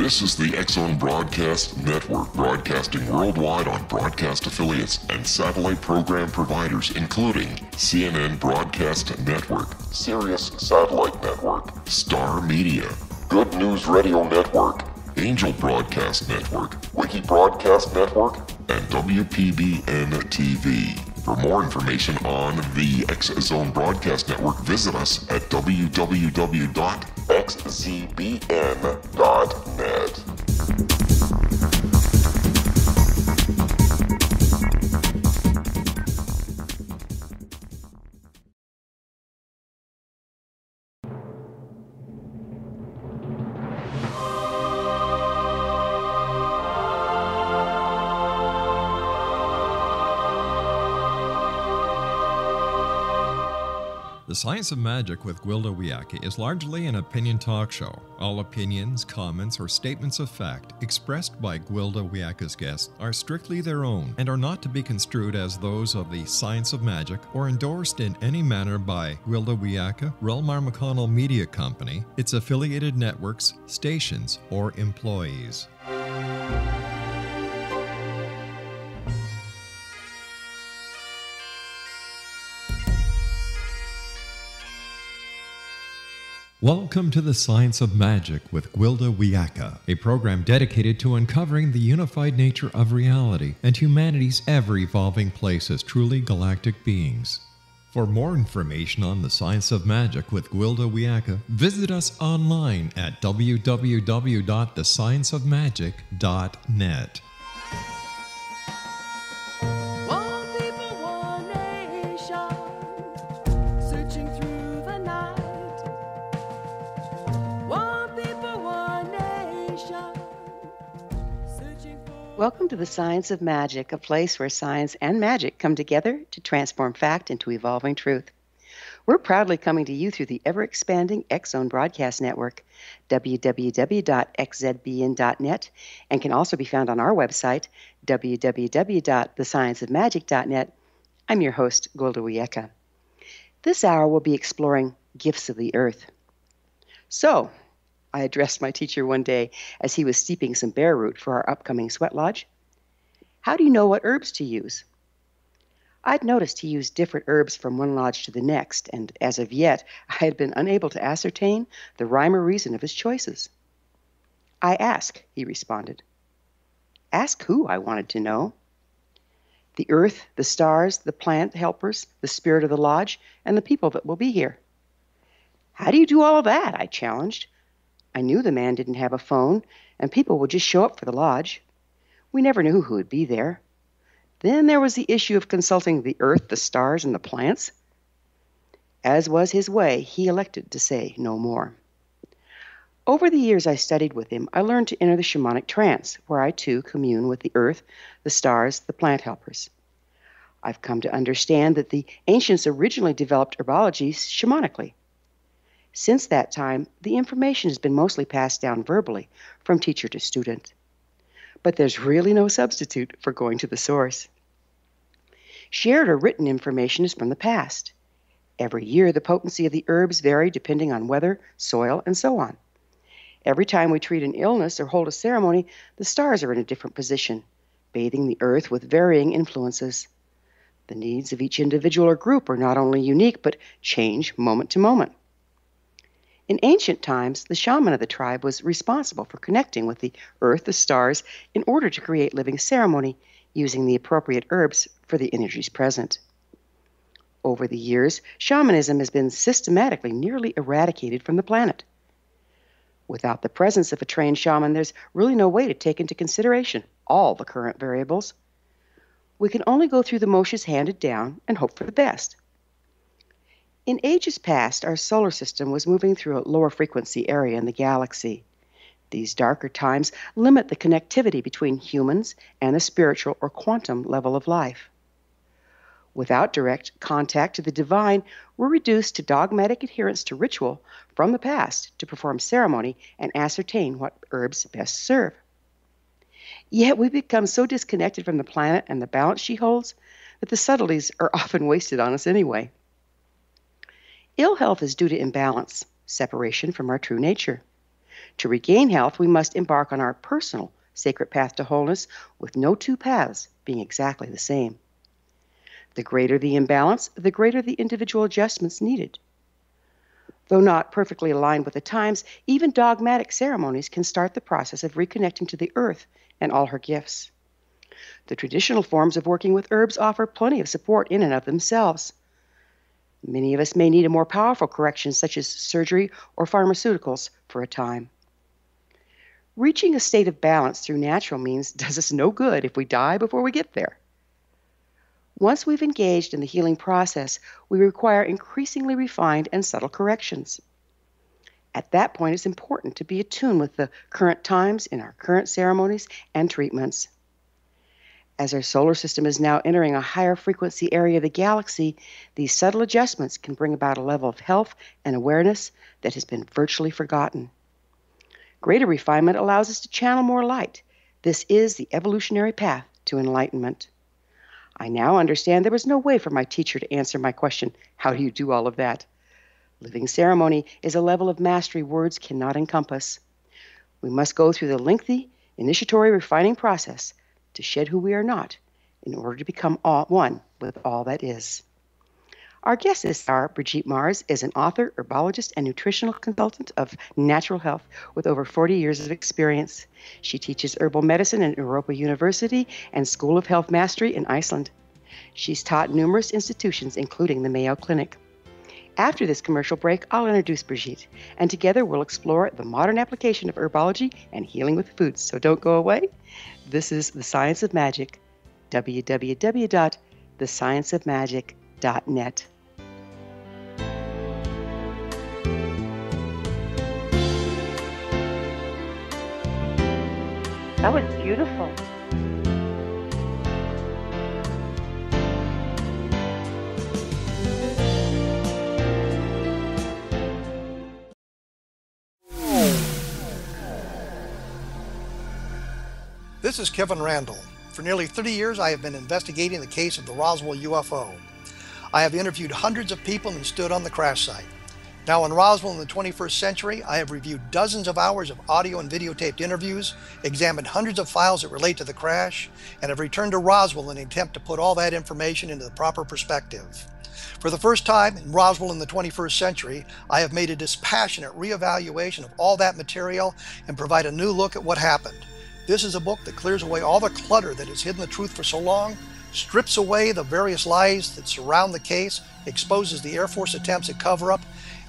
This is the X-Zone Broadcast Network, broadcasting worldwide on broadcast affiliates and satellite program providers, including CNN Broadcast Network, Sirius Satellite Network, Star Media, Good News Radio Network, Angel Broadcast Network, Wiki Broadcast Network, and WPBN TV. For more information on the X-Zone Broadcast Network, visit us at www.xzbn.net. The Science of Magic with Gwilda Wiyaka is largely an opinion talk show. All opinions, comments, or statements of fact expressed by Gwilda Wiyaka's guests are strictly their own and are not to be construed as those of the Science of Magic or endorsed in any manner by Gwilda Wiyaka, Relmar McConnell Media Company, its affiliated networks, stations, or employees. Welcome to the Science of Magic with Gwilda Wiyaka, a program dedicated to uncovering the unified nature of reality and humanity's ever-evolving place as truly galactic beings. For more information on the Science of Magic with Gwilda Wiyaka, visit us online at www.thescienceofmagic.net. Welcome to the Science of Magic, a place where science and magic come together to transform fact into evolving truth. We're proudly coming to you through the ever-expanding X-Zone Broadcast Network, www.xzbn.net, and can also be found on our website, www.thescienceofmagic.net. I'm your host, Gwilda Wiyaka. This hour we'll be exploring gifts of the earth. So, I addressed my teacher one day as he was steeping some bear root for our upcoming sweat lodge. How do you know what herbs to use? I'd noticed he used different herbs from one lodge to the next, and as of yet, I had been unable to ascertain the rhyme or reason of his choices. I ask, he responded. Ask who, I wanted to know. The earth, the stars, the plant helpers, the spirit of the lodge, and the people that will be here. How do you do all of that? I challenged. I knew the man didn't have a phone, and people would just show up for the lodge. We never knew who would be there. Then there was the issue of consulting the earth, the stars, and the plants. As was his way, he elected to say no more. Over the years I studied with him, I learned to enter the shamanic trance, where I too commune with the earth, the stars, the plant helpers. I've come to understand that the ancients originally developed herbology shamanically. Since that time, the information has been mostly passed down verbally from teacher to student. But there's really no substitute for going to the source. Shared or written information is from the past. Every year, the potency of the herbs vary depending on weather, soil, and so on. Every time we treat an illness or hold a ceremony, the stars are in a different position, bathing the earth with varying influences. The needs of each individual or group are not only unique, but change moment to moment. In ancient times, the shaman of the tribe was responsible for connecting with the earth, the stars, in order to create living ceremony using the appropriate herbs for the energies present. Over the years, shamanism has been systematically nearly eradicated from the planet. Without the presence of a trained shaman, there's really no way to take into consideration all the current variables. We can only go through the motions handed down and hope for the best. In ages past, our solar system was moving through a lower frequency area in the galaxy. These darker times limit the connectivity between humans and the spiritual or quantum level of life. Without direct contact to the divine, we're reduced to dogmatic adherence to ritual from the past to perform ceremony and ascertain what herbs best serve. Yet we become so disconnected from the planet and the balance she holds that the subtleties are often wasted on us anyway. Ill health is due to imbalance, separation from our true nature. To regain health, we must embark on our personal sacred path to wholeness, with no two paths being exactly the same. The greater the imbalance, the greater the individual adjustments needed. Though not perfectly aligned with the times, even dogmatic ceremonies can start the process of reconnecting to the earth and all her gifts. The traditional forms of working with herbs offer plenty of support in and of themselves. Many of us may need a more powerful correction, such as surgery or pharmaceuticals, for a time. Reaching a state of balance through natural means does us no good if we die before we get there. Once we've engaged in the healing process, we require increasingly refined and subtle corrections. At that point, it's important to be attuned with the current times in our current ceremonies and treatments. As our solar system is now entering a higher frequency area of the galaxy, these subtle adjustments can bring about a level of health and awareness that has been virtually forgotten. Greater refinement allows us to channel more light. This is the evolutionary path to enlightenment. I now understand there was no way for my teacher to answer my question, how do you do all of that? Living ceremony is a level of mastery words cannot encompass. We must go through the lengthy, initiatory refining process to shed who we are not in order to become one with all that is. Our guest this hour, Brigitte Mars, is an author, herbologist, and nutritional consultant of natural health with over 40 years of experience. She teaches herbal medicine at Naropa University and School of Health Mastery in Iceland. She's taught numerous institutions, including the Mayo Clinic. After this commercial break, I'll introduce Brigitte, and together we'll explore the modern application of herbology and healing with foods. So don't go away. This is The Science of Magic, www.thescienceofmagic.net. That was beautiful. This is Kevin Randall. For nearly 30 years, I have been investigating the case of the Roswell UFO. I have interviewed hundreds of people and stood on the crash site. Now in Roswell in the 21st century, I have reviewed dozens of hours of audio and videotaped interviews, examined hundreds of files that relate to the crash, and have returned to Roswell in an attempt to put all that information into the proper perspective. For the first time in Roswell in the 21st century, I have made a dispassionate reevaluation of all that material and provide a new look at what happened. This is a book that clears away all the clutter that has hidden the truth for so long, strips away the various lies that surround the case, exposes the Air Force attempts at cover-up,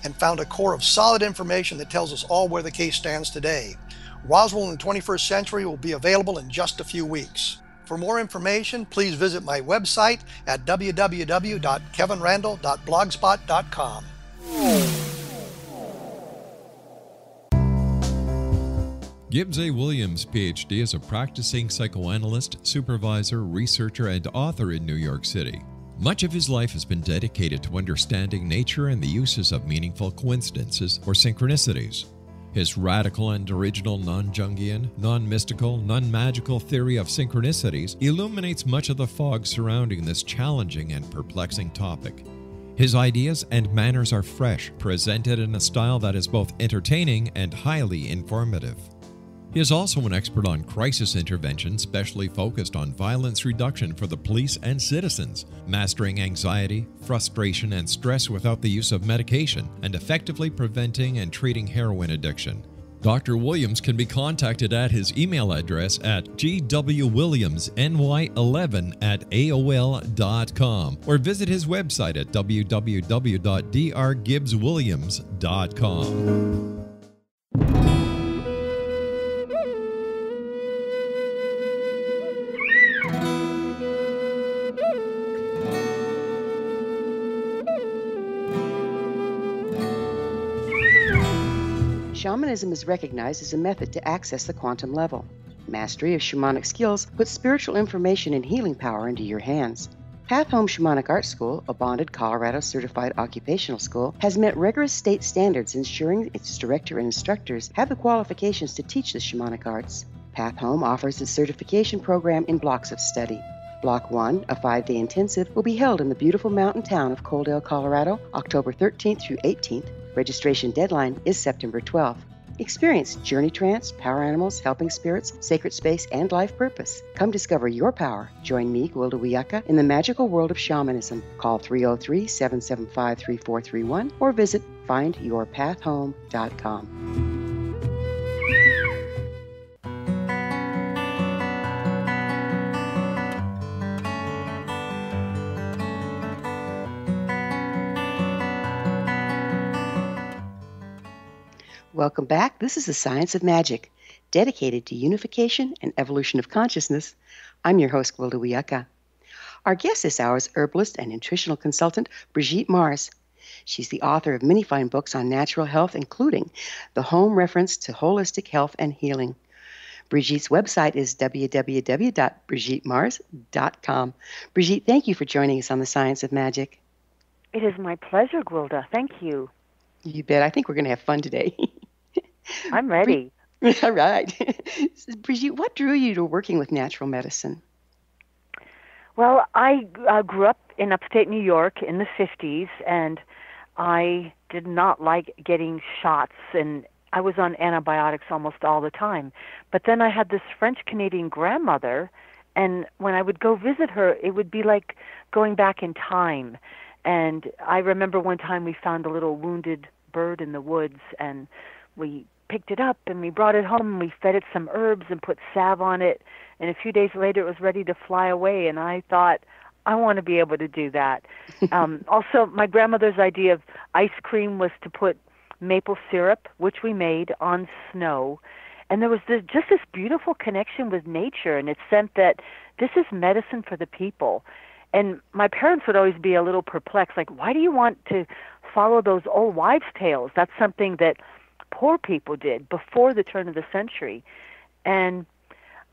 and found a core of solid information that tells us all where the case stands today. Roswell in the 21st century will be available in just a few weeks. For more information, please visit my website at www.kevinrandall.blogspot.com. Gibbs A. Williams, Ph.D., is a practicing psychoanalyst, supervisor, researcher, and author in New York City. Much of his life has been dedicated to understanding nature and the uses of meaningful coincidences or synchronicities. His radical and original non-Jungian, non-mystical, non-magical theory of synchronicities illuminates much of the fog surrounding this challenging and perplexing topic. His ideas and manners are fresh, presented in a style that is both entertaining and highly informative. He is also an expert on crisis intervention, specially focused on violence reduction for the police and citizens, mastering anxiety, frustration, and stress without the use of medication, and effectively preventing and treating heroin addiction. Dr. Williams can be contacted at his email address at gwwilliamsny11@aol.com or visit his website at www.drgibbswilliams.com. Shamanism is recognized as a method to access the quantum level. Mastery of shamanic skills puts spiritual information and healing power into your hands. Path Home Shamanic Art School, a bonded Colorado certified occupational school, has met rigorous state standards, ensuring its director and instructors have the qualifications to teach the shamanic arts. Path Home offers its certification program in blocks of study. Block 1, a 5-day intensive, will be held in the beautiful mountain town of Coaldale, Colorado, October 13th through 18th. Registration deadline is September 12th. Experience journey trance, power animals, helping spirits, sacred space, and life purpose. Come discover your power. Join me, Gwilda Wiyaka, in the magical world of shamanism. Call 303-775-3431 or visit findyourpathhome.com. Welcome back. This is the Science of Magic, dedicated to unification and evolution of consciousness. I'm your host, Gwilda Wiyaka. Our guest this hour is herbalist and nutritional consultant BRIGITTE Mars. She's the author of many fine books on natural health, including The Home Reference to Holistic Health and Healing. BRIGITTE's website is www.BRIGITTEMars.com. BRIGITTE, thank you for joining us on the Science of Magic. It is my pleasure, Gwilda. Thank you. You bet. I think we're going to have fun today. I'm ready. All right. BRIGITTE, what drew you to working with natural medicine? Well, I grew up in upstate New York in the 50s, and I did not like getting shots, and I was on antibiotics almost all the time. But then I had this French-Canadian grandmother, and when I would go visit her, it would be like going back in time. And I remember one time we found a little wounded bird in the woods, and we picked it up and we brought it home and we fed it some herbs and put salve on it, and a few days later it was ready to fly away, and I thought, I want to be able to do that. Also, my grandmother's idea of ice cream was to put maple syrup, which we made, on snow, and there was just this beautiful connection with nature, and it sent that this is medicine for the people. And my parents would always be a little perplexed, like, why do you want to follow those old wives' tales? That's something that poor people did before the turn of the century. And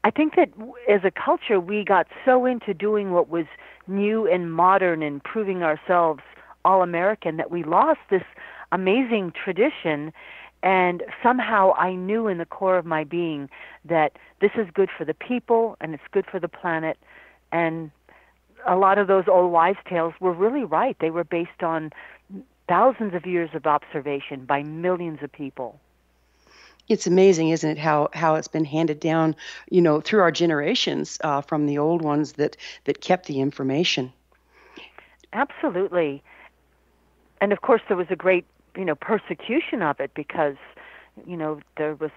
I think that as a culture, we got so into doing what was new and modern and proving ourselves all American that we lost this amazing tradition. And somehow I knew in the core of my being that this is good for the people and it's good for the planet. And a lot of those old wives' tales were really right. They were based on thousands of years of observation by millions of people. It's amazing, isn't it, how it's been handed down, through our generations from the old ones that kept the information. Absolutely. And of course there was a great, persecution of it because, there was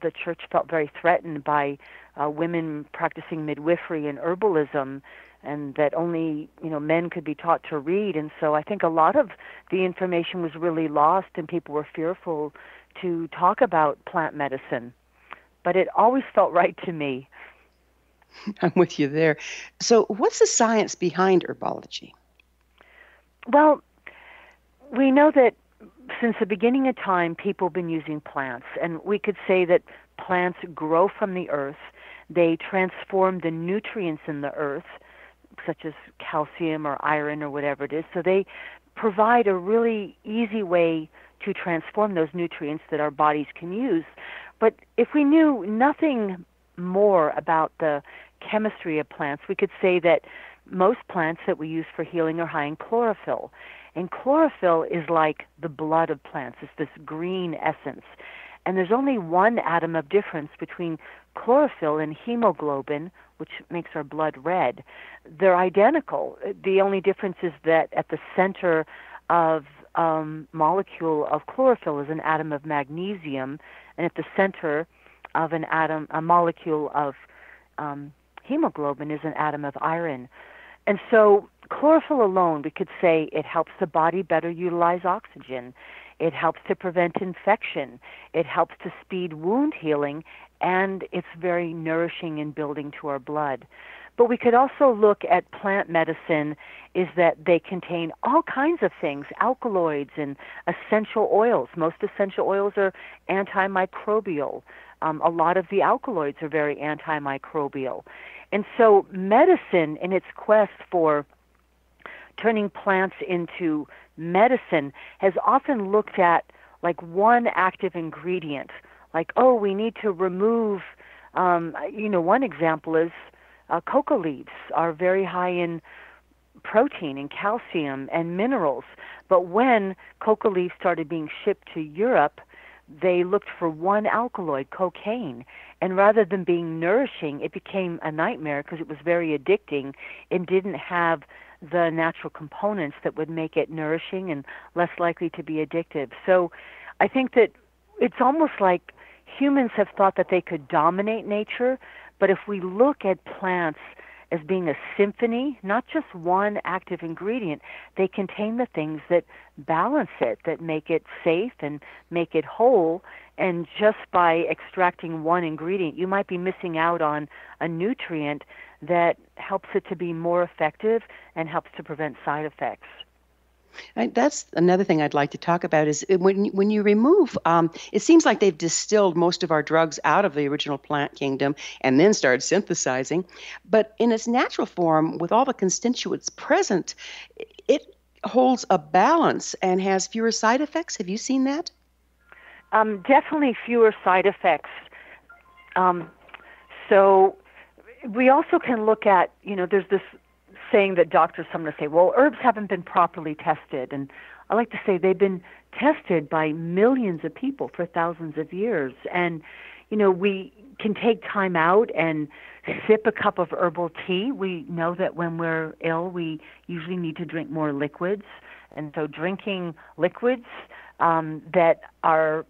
the church felt very threatened by women practicing midwifery and herbalism, and that only, men could be taught to read. And so I think a lot of the information was really lost and people were fearful to talk about plant medicine. But it always felt right to me. I'm with you there. So what's the science behind herbology? Well, we know that since the beginning of time, people have been using plants. And we could say that plants grow from the earth. They transform the nutrients in the earth, such as calcium or iron or whatever it is. So they provide a really easy way to transform those nutrients that our bodies can use. But if we knew nothing more about the chemistry of plants, we could say that most plants that we use for healing are high in chlorophyll. And chlorophyll is like the blood of plants. It's this green essence. And there's only one atom of difference between chlorophyll and hemoglobin, which makes our blood red. They're identical. The only difference is that at the center of molecule of chlorophyll is an atom of magnesium, and at the center of a molecule of hemoglobin is an atom of iron. And so chlorophyll alone, we could say it helps the body better utilize oxygen. It helps to prevent infection. It helps to speed wound healing, and it's very nourishing and building to our blood. But we could also look at plant medicine is that they contain all kinds of things, alkaloids and essential oils. Most essential oils are antimicrobial. A lot of the alkaloids are very antimicrobial. And so medicine, in its quest for turning plants into medicine, has often looked at like one active ingredient, like, oh, we need to remove, one example is coca leaves are very high in protein and calcium and minerals. But when coca leaves started being shipped to Europe, they looked for one alkaloid, cocaine, and rather than being nourishing, it became a nightmare because it was very addicting and didn't have the natural components that would make it nourishing and less likely to be addictive. So I think that it's almost like humans have thought that they could dominate nature, but if we look at plants as being a symphony, not just one active ingredient, they contain the things that balance it, that make it safe and make it whole. And just by extracting one ingredient, you might be missing out on a nutrient that helps it to be more effective and helps to prevent side effects. That's another thing I'd like to talk about is when you remove, it seems like they've distilled most of our drugs out of the original plant kingdom and then started synthesizing. But in its natural form, with all the constituents present, it holds a balance and has fewer side effects. Have you seen that? Definitely fewer side effects. So we also can look at, there's this saying that doctors sometimes say, well, herbs haven't been properly tested. And I like to say they've been tested by millions of people for thousands of years. And, we can take time out and sip a cup of herbal tea. We know that when we're ill, we usually need to drink more liquids. And so drinking liquids that are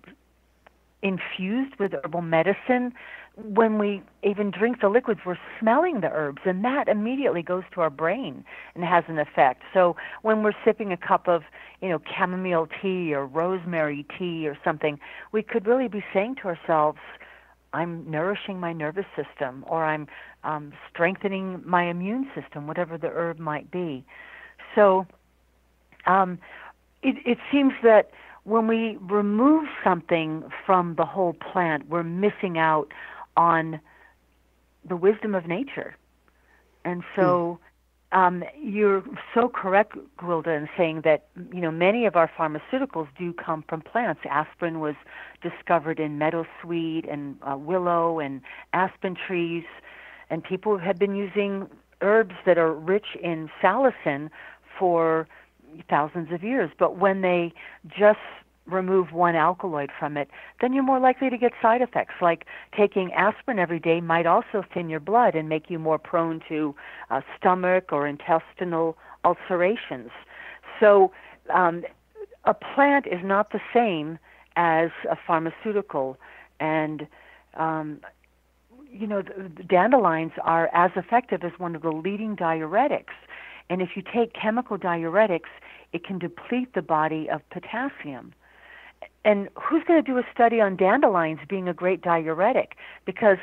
infused with herbal medicine, when we even drink the liquids, we're smelling the herbs, and that immediately goes to our brain and has an effect. So when we're sipping a cup of, chamomile tea or rosemary tea or something, we could really be saying to ourselves, I'm nourishing my nervous system, or I'm strengthening my immune system, whatever the herb might be. So it seems that when we remove something from the whole plant, we're missing out on the wisdom of nature. And so you're so correct, Gwilda, in saying that, many of our pharmaceuticals do come from plants. Aspirin was discovered in meadowsweet and willow and aspen trees, and people have been using herbs that are rich in salicin for thousands of years. But when they just remove one alkaloid from it, then you're more likely to get side effects. Like taking aspirin every day might also thin your blood and make you more prone to stomach or intestinal ulcerations. So a plant is not the same as a pharmaceutical. And the dandelions are as effective as one of the leading diuretics. And if you take chemical diuretics, it can deplete the body of potassium. And who's going to do a study on dandelions being a great diuretic? Because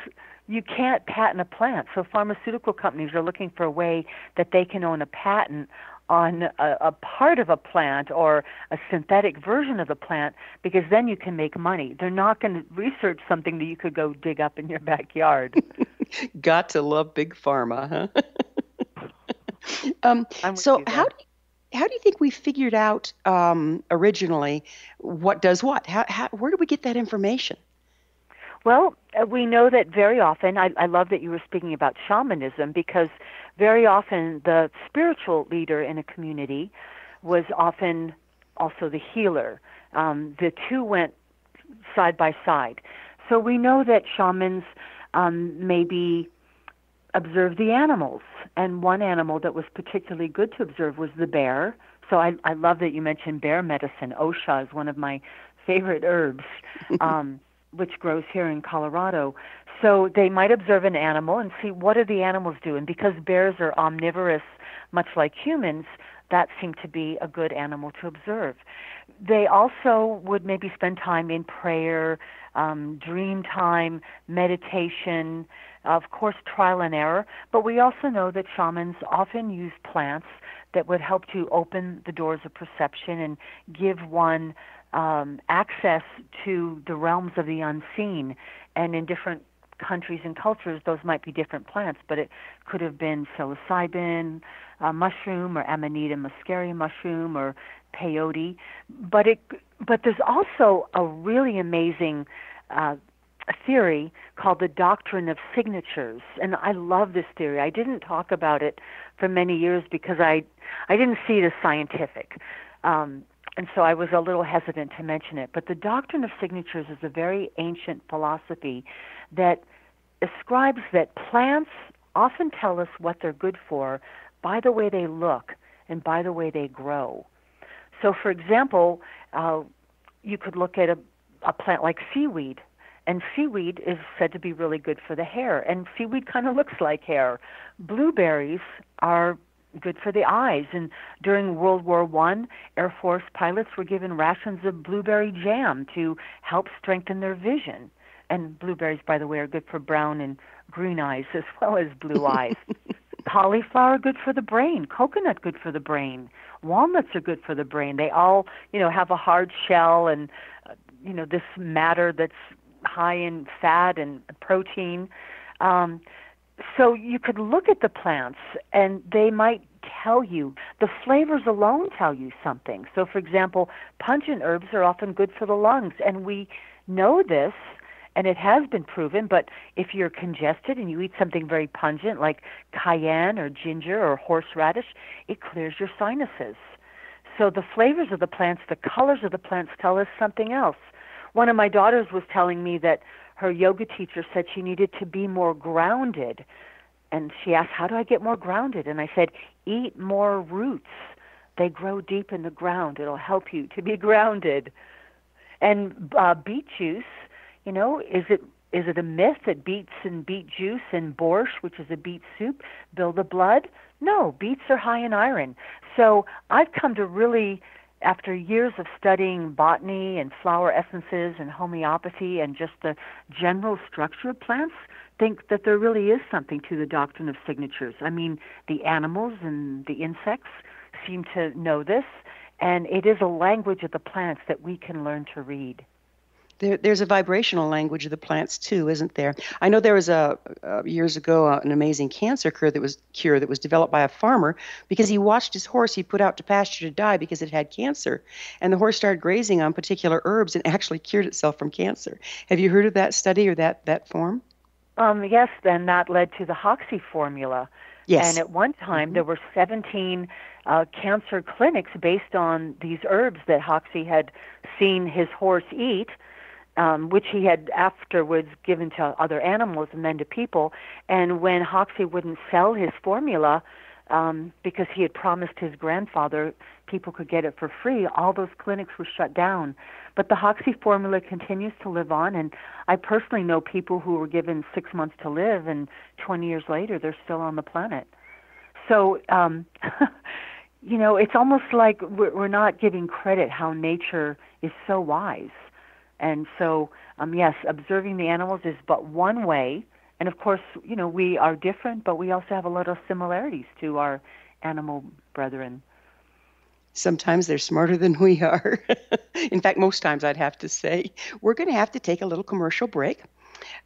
you can't patent a plant. So pharmaceutical companies are looking for a way that they can own a patent on a part of a plant or a synthetic version of the plant, because then you can make money. They're not going to research something that you could go dig up in your backyard. Got to love big pharma, huh? So how do you think we figured out originally what does what? Where do we get that information? Well, we know that very often, I love that you were speaking about shamanism, because very often the spiritual leader in a community was often also the healer. The two went side by side. So we know that shamans maybe observe the animals, and one animal that was particularly good to observe was the bear. So I love that you mentioned bear medicine. Osha is one of my favorite herbs, which grows here in Colorado. So they might observe an animal and see what are the animals doing. Because bears are omnivorous, much like humans, that seemed to be a good animal to observe. They also would maybe spend time in prayer, dream time, meditation, of course, trial and error. But we also know that shamans often use plants that would help to open the doors of perception and give one access to the realms of the unseen. And in different countries and cultures, those might be different plants, but it could have been psilocybin mushroom or Amanita muscaria mushroom or peyote. But there's also a really amazing theory called the doctrine of signatures, and I love this theory. I didn't talk about it for many years because I didn't see it as scientific. and so I was a little hesitant to mention it. But the doctrine of signatures is a very ancient philosophy that ascribes that plants often tell us what they're good for by the way they look and by the way they grow. So, for example, you could look at a plant like seaweed, and seaweed is said to be really good for the hair, and seaweed kind of looks like hair. Blueberries are good for the eyes, and during World War I, Air Force pilots were given rations of blueberry jam to help strengthen their vision. And blueberries, by the way, are good for brown and green eyes as well as blue eyes. Cauliflower, good for the brain. Coconut, good for the brain. Walnuts are good for the brain. They all, have a hard shell and, this matter that's high in fat and protein. So you could look at the plants and they might tell you, the flavors alone tell you something. So, for example, pungent herbs are often good for the lungs, and we know this. And it has been proven, but if you're congested and you eat something very pungent like cayenne or ginger or horseradish, it clears your sinuses. So the flavors of the plants, the colors of the plants tell us something else. One of my daughters was telling me that her yoga teacher said she needed to be more grounded. And she asked, how do I get more grounded? And I said, eat more roots. They grow deep in the ground. It'll help you to be grounded. And beet juice, is it a myth that beets and beet juice and borscht, which is a beet soup, build the blood? No, beets are high in iron. So I've come to really, after years of studying botany and flower essences and homeopathy and just the general structure of plants, think that there really is something to the doctrine of signatures. I mean, the animals and the insects seem to know this, and it is a language of the plants that we can learn to read. There's a vibrational language of the plants too, isn't there? I know there was years ago an amazing cancer cure that was developed by a farmer because he watched his horse he put out to pasture to die because it had cancer, and the horse started grazing on particular herbs and actually cured itself from cancer. Have you heard of that study or that form? Yes, then that led to the Hoxsey formula. Yes. And at one time there were 17 cancer clinics based on these herbs that Hoxsey had seen his horse eat. Which he had afterwards given to other animals and then to people. And when Hoxsey wouldn't sell his formula because he had promised his grandfather people could get it for free, all those clinics were shut down. But the Hoxsey formula continues to live on, and I personally know people who were given 6 months to live, and 20 years later they're still on the planet. So, it's almost like we're not giving credit how nature is so wise. And so, yes, observing the animals is but one way. And of course, we are different, but we also have a lot of similarities to our animal brethren. Sometimes they're smarter than we are. In fact, most times I'd have to say. We're going to have to take a little commercial break.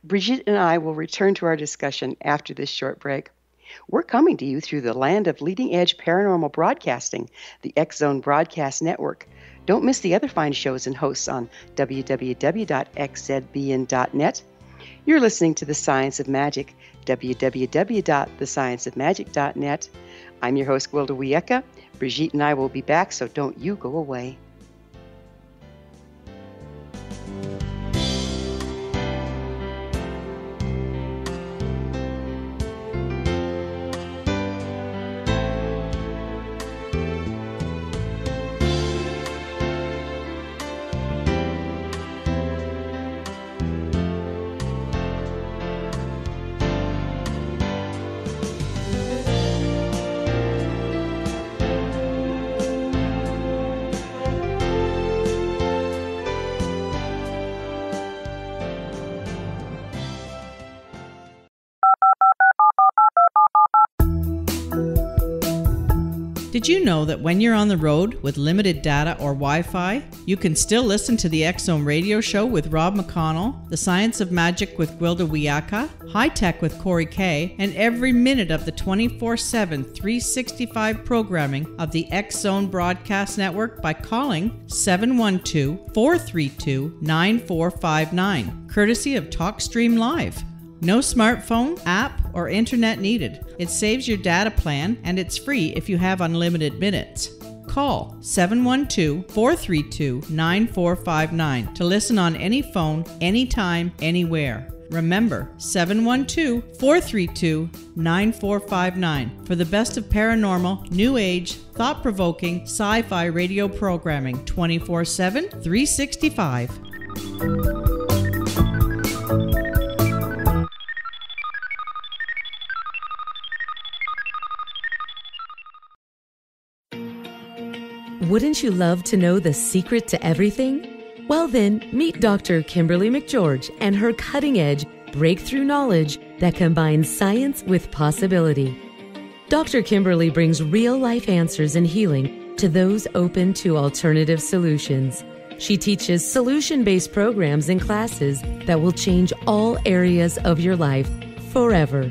Brigitte and I will return to our discussion after this short break. We're coming to you through the land of leading-edge paranormal broadcasting, the X-Zone Broadcast Network. Don't miss the other fine shows and hosts on www.xzbn.net. You're listening to The Science of Magic, www.thescienceofmagic.net. I'm your host, Gwilda Wiyaka. Brigitte and I will be back, so don't you go away. Did you know that when you're on the road with limited data or Wi-Fi, you can still listen to the X-Zone radio show with Rob McConnell, The Science of Magic with Gwilda Wiyaka, High Tech with Corey Kay, and every minute of the 24/7, 365 programming of the X-Zone Broadcast Network by calling 712-432-9459, courtesy of TalkStream Live. No smartphone, app, or internet needed. It saves your data plan, and it's free if you have unlimited minutes. call 712-432-9459 to listen on any phone, anytime, anywhere. Remember, 712-432-9459 for the best of paranormal, new age, thought-provoking, sci-fi radio programming 24/7, 365. Wouldn't you love to know the secret to everything? Well then, meet Dr. Kimberly McGeorge and her cutting-edge breakthrough knowledge that combines science with possibility. Dr. Kimberly brings real-life answers and healing to those open to alternative solutions. She teaches solution-based programs and classes that will change all areas of your life forever.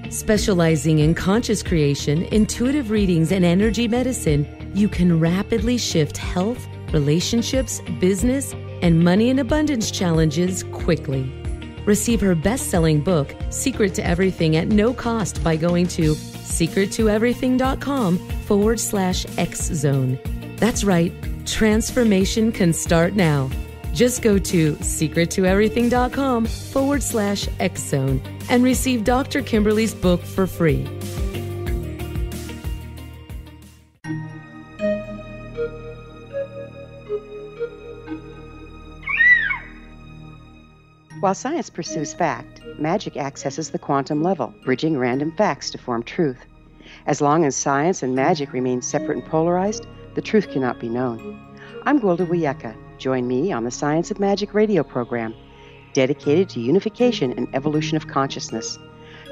Specializing in conscious creation, intuitive readings, and energy medicine, you can rapidly shift health, relationships, business, and money and abundance challenges quickly. Receive her best-selling book, Secret to Everything, at no cost by going to secrettoeverything.com/X-Zone. That's right, transformation can start now. Just go to secrettoeverything.com/X-Zone and receive Dr. Kimberly's book for free. While science pursues fact, magic accesses the quantum level, bridging random facts to form truth. As long as science and magic remain separate and polarized, the truth cannot be known. I'm Gwilda Wiyaka. Join me on the Science of Magic radio program, dedicated to unification and evolution of consciousness.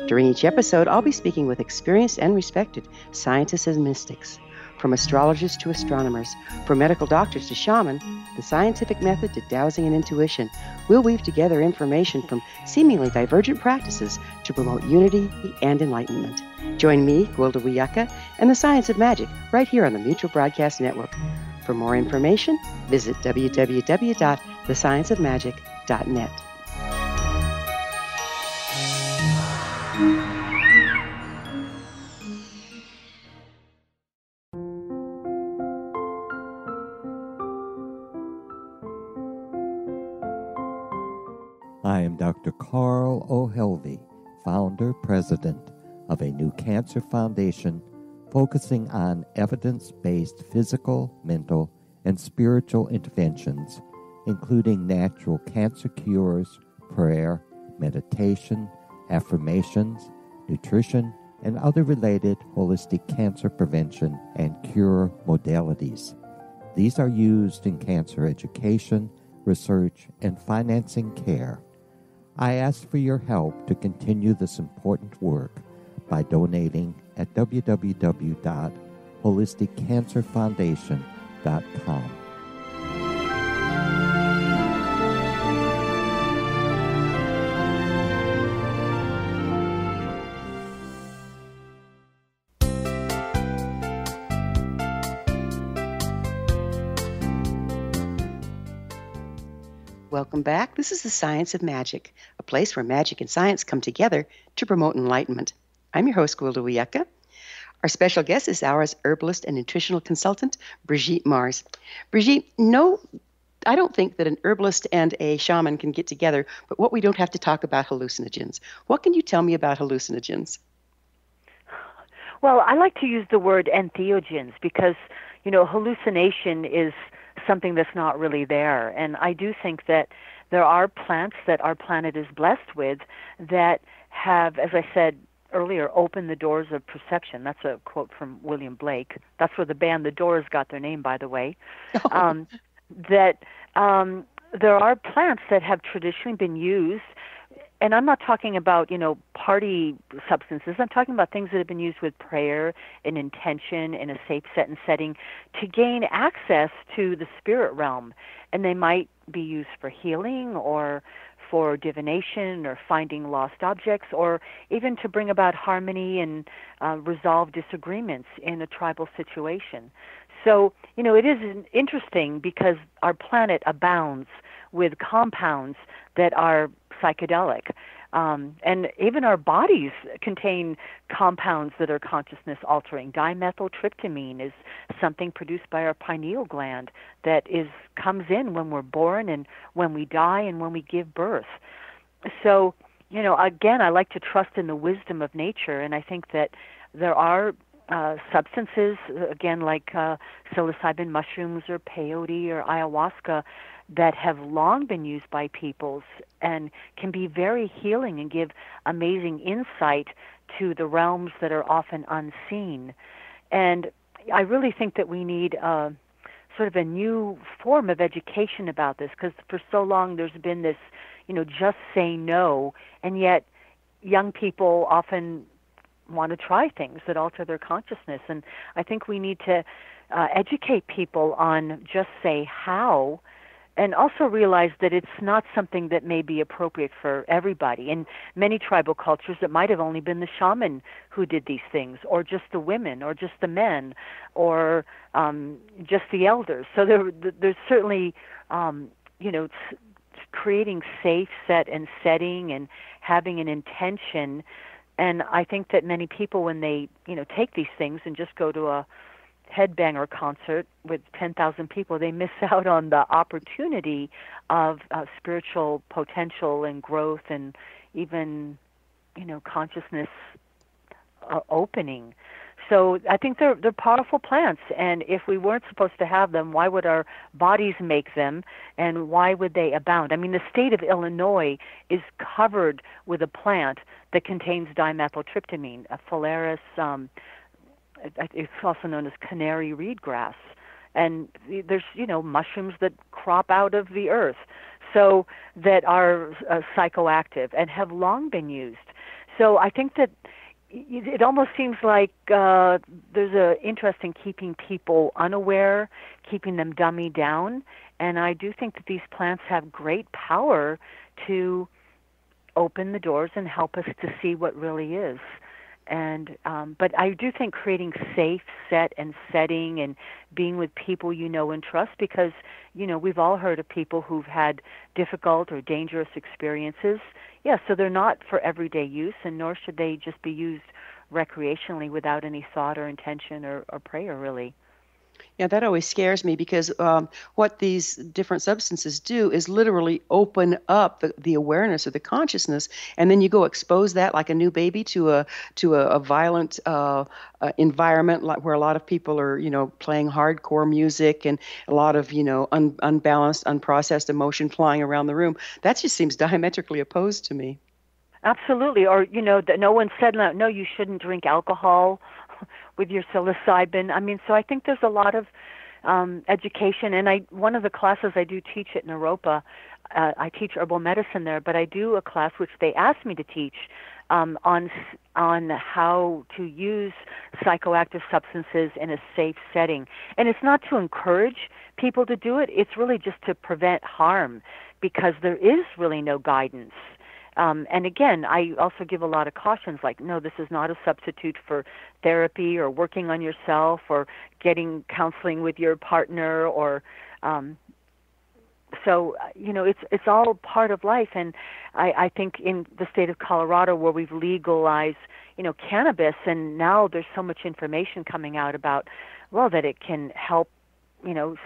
During each episode, I'll be speaking with experienced and respected scientists and mystics. From astrologers to astronomers, from medical doctors to shaman, the scientific method to dowsing and intuition, we'll weave together information from seemingly divergent practices to promote unity and enlightenment. Join me, Gwilda Wiyaka, and the Science of Magic right here on the Mutual Broadcast Network. For more information, visit www.thescienceofmagic.net. I am Dr. Carl O'Helvey, founder, president of a new cancer foundation focusing on evidence-based physical, mental, and spiritual interventions, including natural cancer cures, prayer, meditation, affirmations, nutrition, and other related holistic cancer prevention and cure modalities. These are used in cancer education, research, and financing care. I ask for your help to continue this important work by donating at www.holisticcancerfoundation.com. Welcome back. This is the Science of Magic, a place where magic and science come together to promote enlightenment. I'm your host, Gwilda Wiyaka. Our special guest is our herbalist and nutritional consultant, BRIGITTE Mars. BRIGITTE, no, I don't think that an herbalist and a shaman can get together, but what we don't have to talk about hallucinogens. What can you tell me about hallucinogens? Well, I like to use the word entheogens because, hallucination is something that's not really there. And I do think that there are plants that our planet is blessed with that have, as I said earlier, opened the doors of perception. That's a quote from William Blake. That's where the band The Doors got their name, by the way. There are plants that have traditionally been used, and I'm not talking about, party substances. I'm talking about things that have been used with prayer and intention in a safe set and setting to gain access to the spirit realm. And they might be used for healing or for divination or finding lost objects or even to bring about harmony and resolve disagreements in a tribal situation. So, it is interesting because our planet abounds with compounds that are psychedelic. And even our bodies contain compounds that are consciousness altering. Dimethyltryptamine is something produced by our pineal gland that comes in when we're born and when we die and when we give birth. So, again, I like to trust in the wisdom of nature, and I think that there are substances, again, like psilocybin mushrooms or peyote or ayahuasca, that have long been used by peoples and can be very healing and give amazing insight to the realms that are often unseen. And I really think that we need sort of a new form of education about this, because for so long there's been this, just say no, and yet young people often want to try things that alter their consciousness. And I think we need to educate people on just say how, and also realize that it's not something that may be appropriate for everybody. In many tribal cultures, it might have only been the shaman who did these things, or just the women, or just the men, or just the elders. So there's certainly, creating safe set and setting and having an intention. And I think that many people, when they, take these things and just go to a headbanger concert with 10,000 people, they miss out on the opportunity of spiritual potential and growth and even, consciousness opening. So I think they're powerful plants, and if we weren't supposed to have them, why would our bodies make them, and why would they abound? I mean, the state of Illinois is covered with a plant that contains dimethyltryptamine, a phalaris, it's also known as canary reed grass. And there's, mushrooms that crop out of the earth, so that are psychoactive and have long been used. So I think that it almost seems like there's an interest in keeping people unaware, keeping them dummied down. And I do think that these plants have great power to open the doors and help us to see what really is. And but I do think creating safe set and setting and being with people you know and trust, because we've all heard of people who've had difficult or dangerous experiences. Yeah, so they're not for everyday use, and nor should they just be used recreationally without any thought or intention or prayer, really. Yeah, that always scares me, because what these different substances do is literally open up the awareness or the consciousness, and then you go expose that like a new baby to a violent environment, like where a lot of people are playing hardcore music and a lot of unbalanced, unprocessed emotion flying around the room. That just seems diametrically opposed to me. Absolutely. Or that no one said no, you shouldn't drink alcohol with your psilocybin. I mean, so I think there's a lot of education. And one of the classes I do teach at Naropa, I teach herbal medicine there, but I do a class which they asked me to teach on how to use psychoactive substances in a safe setting. And it's not to encourage people to do it. It's really just to prevent harm, because there is really no guidance. And again, I also give a lot of cautions, like, no, this is not a substitute for therapy or working on yourself or getting counseling with your partner, or so it's all part of life. And I think in the state of Colorado, where we've legalized cannabis, and now there's so much information coming out about that it can help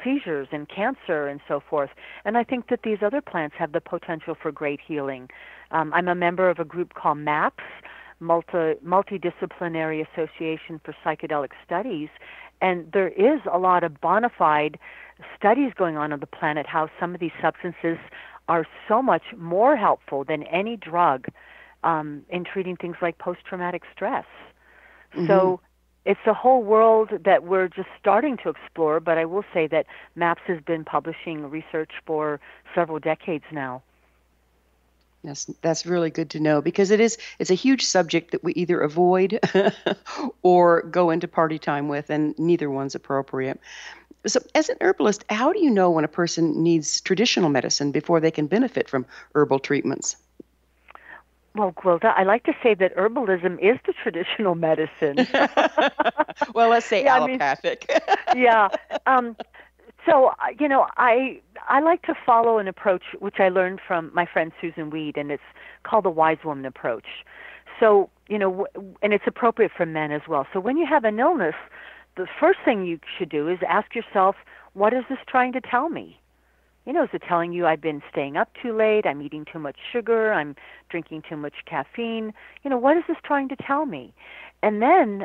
seizures and cancer and so forth. And I think that these other plants have the potential for great healing. I'm a member of a group called MAPS, Multidisciplinary Association for Psychedelic Studies, and there is a lot of bona fide studies going on the planet, how some of these substances are so much more helpful than any drug in treating things like post-traumatic stress. Mm-hmm. So it's a whole world that we're just starting to explore, but I will say that MAPS has been publishing research for several decades now. Yes, that's really good to know, because it's a huge subject that we either avoid or go into party time with, and neither one's appropriate. So as an herbalist, how do you know when a person needs traditional medicine before they can benefit from herbal treatments? Well, Gwilda, I like to say that herbalism is the traditional medicine. Well, let's say allopathic. Yeah. So, I like to follow an approach which I learned from my friend Susan Weed, and it's called the Wise Woman approach. So, and it's appropriate for men as well. So when you have an illness, the first thing you should do is ask yourself, what is this trying to tell me? Is it telling you I've been staying up too late, I'm eating too much sugar, I'm drinking too much caffeine? What is this trying to tell me? And then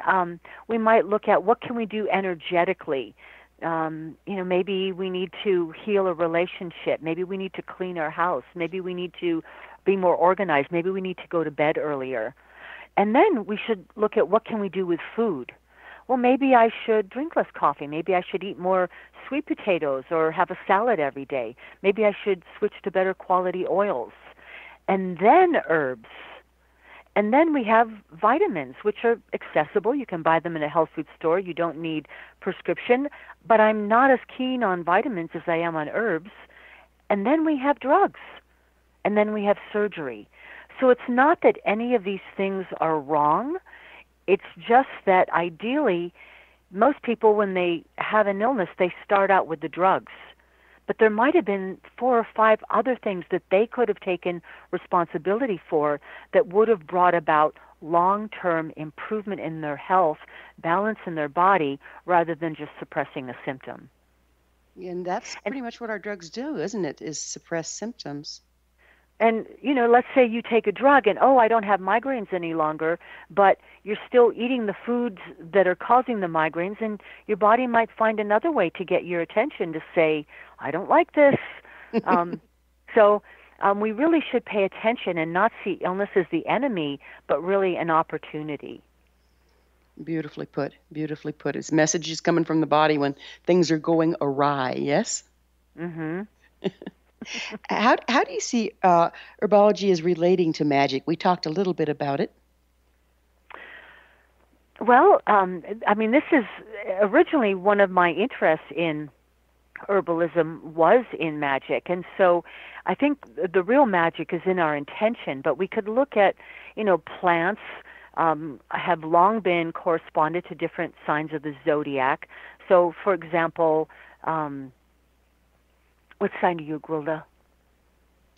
we might look at what can we do energetically. Maybe we need to heal a relationship. Maybe we need to clean our house. Maybe we need to be more organized. Maybe we need to go to bed earlier. And then we should look at what can we do with food. Well, maybe I should drink less coffee. Maybe I should eat more sweet potatoes or have a salad every day. Maybe I should switch to better quality oils. And then herbs. And then we have vitamins, which are accessible. You can buy them in a health food store. You don't need prescription. But I'm not as keen on vitamins as I am on herbs. And then we have drugs. And then we have surgery. So it's not that any of these things are wrong. It's just that ideally, most people, when they have an illness, they start out with the drugs. But there might have been 4 or 5 other things that they could have taken responsibility for that would have brought about long-term improvement in their health, balance in their body, rather than just suppressing a symptom. And that's pretty much what our drugs do, isn't it, is suppress symptoms. And, let's say you take a drug and, I don't have migraines any longer, but you're still eating the foods that are causing the migraines, and your body might find another way to get your attention to say, I don't like this. So we really should pay attention and not see illness as the enemy, but really an opportunity. Beautifully put. Beautifully put. It's messages coming from the body when things are going awry, yes? Mm-hmm. How do you see herbology as relating to magic? We talked a little bit about it. Well, this is originally one of my interests in herbalism was in magic. And so I think the real magic is in our intention, but we could look at, plants have long been corresponded to different signs of the zodiac. So, for example, what sign are you, Gwilda?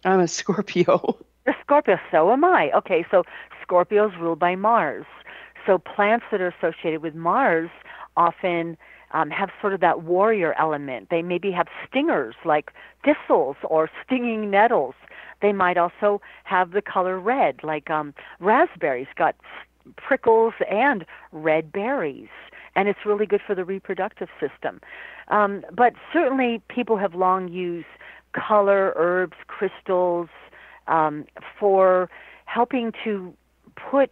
I'm a Scorpio. A Scorpio, so am I. Okay, so Scorpio's ruled by Mars. So plants that are associated with Mars often have sort of that warrior element. They maybe have stingers like thistles or stinging nettles. They might also have the color red, like raspberries got prickles and red berries. And it's really good for the reproductive system. But certainly people have long used color, herbs, crystals for helping to put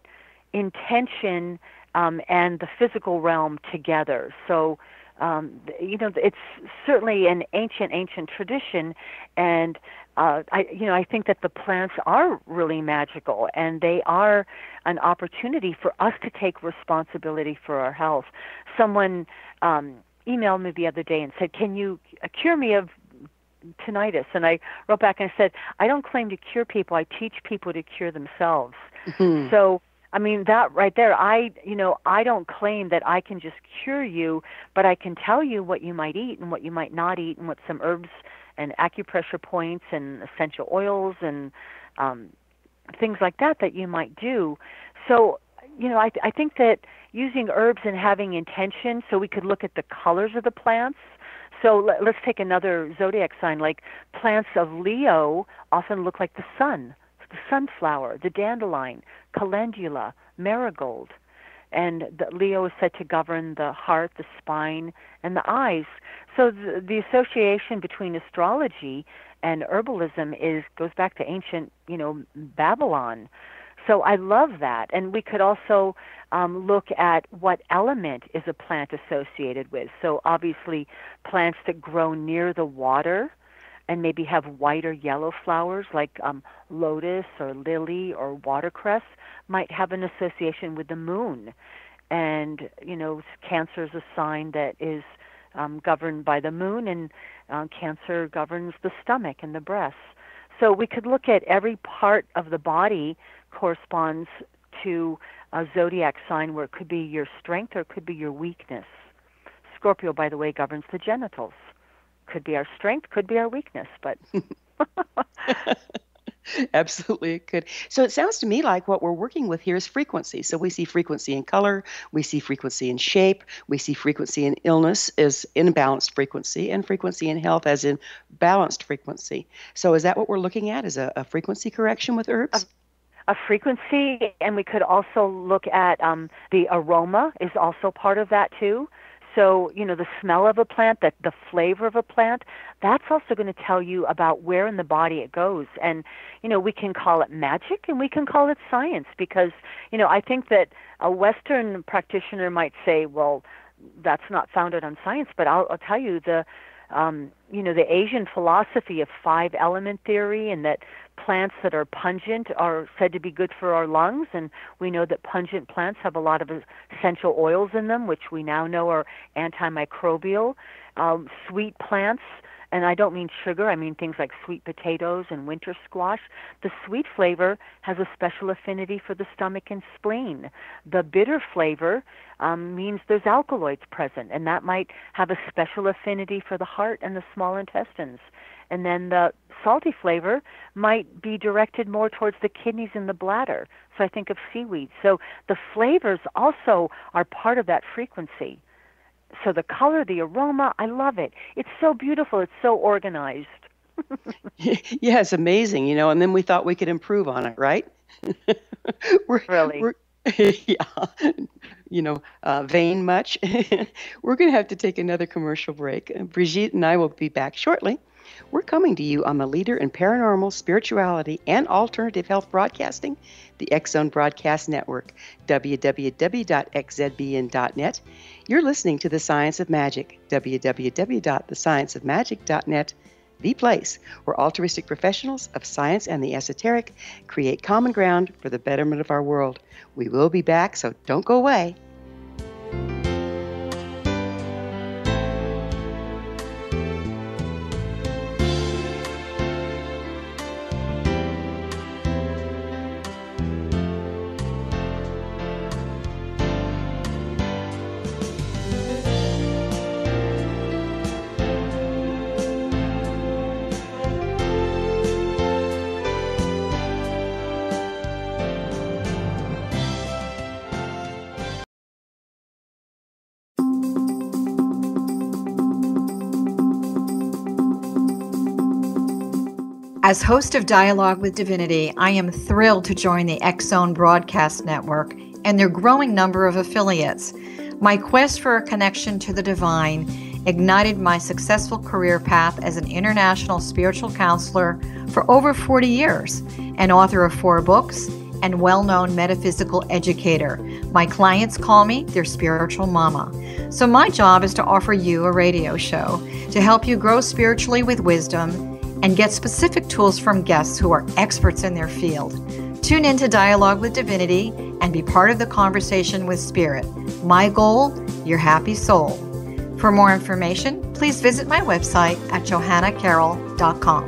intention and the physical realm together. So, it's certainly an ancient tradition, and I think that the plants are really magical, and they are an opportunity for us to take responsibility for our health. Someone emailed me the other day and said, "Can you cure me of tinnitus?" And I wrote back and I said, "I don't claim to cure people. I teach people to cure themselves." Mm-hmm. So, that right there, I don't claim that I can just cure you, but I can tell you what you might eat and what you might not eat, and what some herbs and acupressure points and essential oils and things like that you might do. So, I think that using herbs and having intention, so we could look at the colors of the plants. So let's take another zodiac sign, like plants of Leo often look like the sun, the sunflower, the dandelion, calendula, marigold. And Leo is said to govern the heart, the spine, and the eyes. So the association between astrology and herbalism goes back to ancient, Babylon. So I love that. And we could also look at what element is a plant associated with. So obviously plants that grow near the water and maybe have white or yellow flowers like lotus or lily or watercress might have an association with the moon. And, Cancer is a sign that is governed by the moon, and Cancer governs the stomach and the breasts. So we could look at every part of the body corresponds to a zodiac sign where it could be your strength or it could be your weakness. Scorpio, by the way, governs the genitals. could be our strength, could be our weakness, but Absolutely, it could. So it sounds to me like what we're working with here is frequency. So we see frequency in color, we see frequency in shape, we see frequency in illness as imbalanced frequency, and frequency in health as in balanced frequency. So is that what we're looking at, is a frequency correction with herbs? A frequency, and we could also look at the aroma is also part of that too. So, the smell of a plant, the flavor of a plant, that's also going to tell you about where in the body it goes. And, we can call it magic and we can call it science because, I think that a Western practitioner might say, well, that's not founded on science, but I'll tell you the Asian philosophy of 5-element theory and that plants that are pungent are said to be good for our lungs, and we know that pungent plants have a lot of essential oils in them, which we now know are antimicrobial. Sweet plants, and I don't mean sugar, I mean things like sweet potatoes and winter squash. The sweet flavor has a special affinity for the stomach and spleen. The bitter flavor means there's alkaloids present, and that might have a special affinity for the heart and the small intestines. And then the salty flavor might be directed more towards the kidneys and the bladder. So I think of seaweed. So the flavors also are part of that frequency. So the color, the aroma, I love it. It's so beautiful. It's so organized. Yeah, it's amazing, and then we thought we could improve on it, right? Really? Vain much. We're going to have to take another commercial break. Brigitte and I will be back shortly. We're coming to you on the leader in paranormal, spirituality, and alternative health broadcasting, the X-Zone Broadcast Network, www.xzbn.net. You're listening to The Science of Magic, www.thescienceofmagic.net, the place where altruistic professionals of science and the esoteric create common ground for the betterment of our world. We will be back, so don't go away. As host of Dialogue with Divinity, I am thrilled to join the X-Zone Broadcast Network and their growing number of affiliates. My quest for a connection to the divine ignited my successful career path as an international spiritual counselor for over 40 years, an author of 4 books, and well-known metaphysical educator. My clients call me their spiritual mama. So my job is to offer you a radio show to help you grow spiritually with wisdom and get specific tools from guests who are experts in their field. Tune in to Dialogue with Divinity and be part of the conversation with Spirit. My goal, your happy soul. For more information, please visit my website at johannacarroll.com.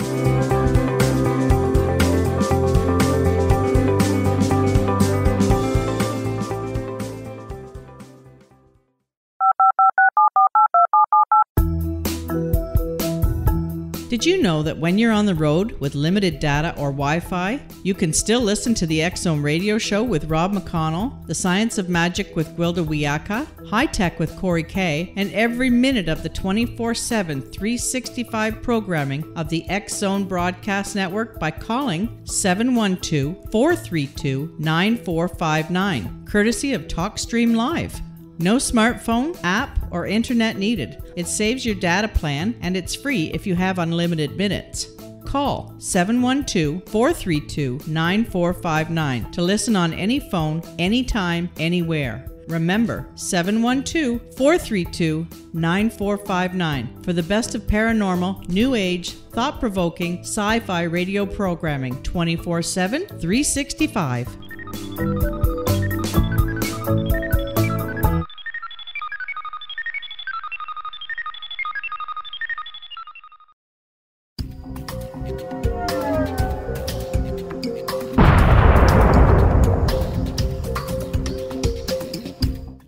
Did you know that when you're on the road with limited data or Wi-Fi, you can still listen to the X-Zone radio show with Rob McConnell, The Science of Magic with Gwilda Wiyaka, High Tech with Corey Kay, and every minute of the 24/7, 365 programming of the X-Zone Broadcast Network by calling 712-432-9459, courtesy of TalkStream Live. No smartphone, app, or internet needed. It saves your data plan, and it's free if you have unlimited minutes. Call 712-432-9459 to listen on any phone, anytime, anywhere. Remember, 712-432-9459 for the best of paranormal, new age, thought-provoking, sci-fi radio programming 24/7, 365.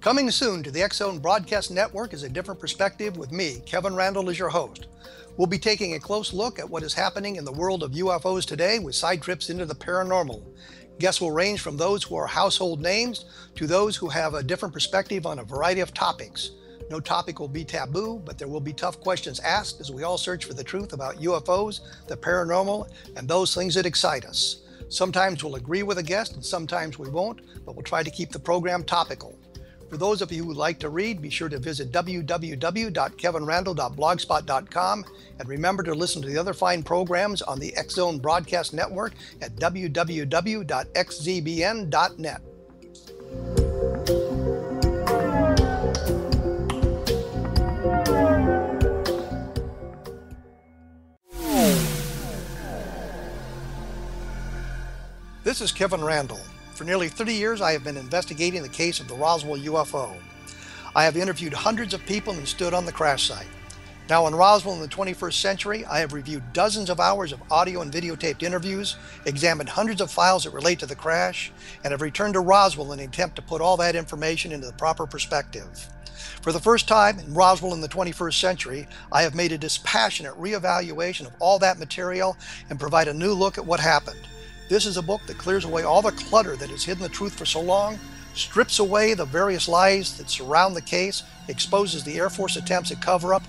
Coming soon to the X-Zone Broadcast Network is A Different Perspective with me, Kevin Randall, as your host. We'll be taking a close look at what is happening in the world of UFOs today with side trips into the paranormal. Guests will range from those who are household names to those who have a different perspective on a variety of topics. No topic will be taboo, but there will be tough questions asked as we all search for the truth about UFOs, the paranormal, and those things that excite us. Sometimes we'll agree with a guest and sometimes we won't, but we'll try to keep the program topical. For those of you who would like to read, be sure to visit www.kevinrandle.blogspot.com and remember to listen to the other fine programs on the X Zone Broadcast Network at www.xzbn.net. This is Kevin Randle. For nearly 30 years, I have been investigating the case of the Roswell UFO. I have interviewed hundreds of people and stood on the crash site. Now in Roswell in the 21st century, I have reviewed dozens of hours of audio and videotaped interviews, examined hundreds of files that relate to the crash, and have returned to Roswell in an attempt to put all that information into the proper perspective. For the first time in Roswell in the 21st century, I have made a dispassionate reevaluation of all that material and provide a new look at what happened. This is a book that clears away all the clutter that has hidden the truth for so long, strips away the various lies that surround the case, exposes the Air Force attempts at cover-up,